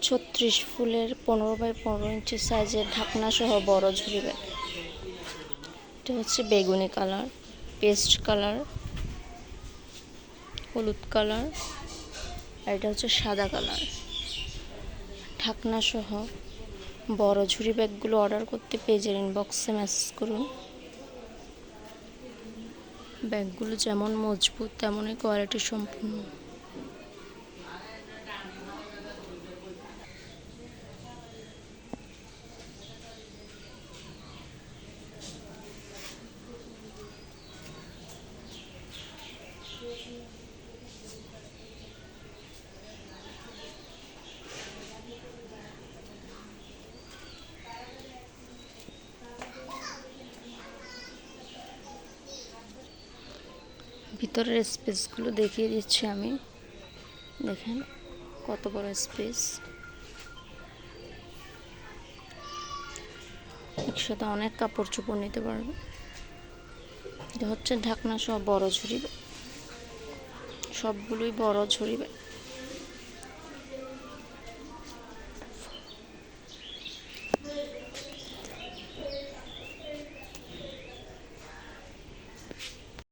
36 ফুলের 15x15 সাইজের ঢাকনা সহ বড় ঝুড়ি ব্যাগ। এটা হচ্ছে বেগুনি কালার, পেস্ট কালার, হলুদ কালার, আর এটা হচ্ছে সাদা কালার। ঢাকনা সহ বড় ঝুড়ি ব্যাগগুলো অর্ডার করতে পেজের ইনবক্সে মেসেজ করুন। ব্যাগগুলো যেমন মজবুত তেমনই কোয়ালিটি সম্পূর্ণ। ভিতরের স্পেসগুলো দেখিয়ে দিচ্ছি আমি। দেখেন কত বড় স্পেস, একসাথে অনেক কাপড় চোপড় নিতে পারবে। এটা হচ্ছে ঢাকনা সহ বড় ঝুড়ি ব্যাগ, সবগুলোই বড় ঝুড়ি ব্যাগ।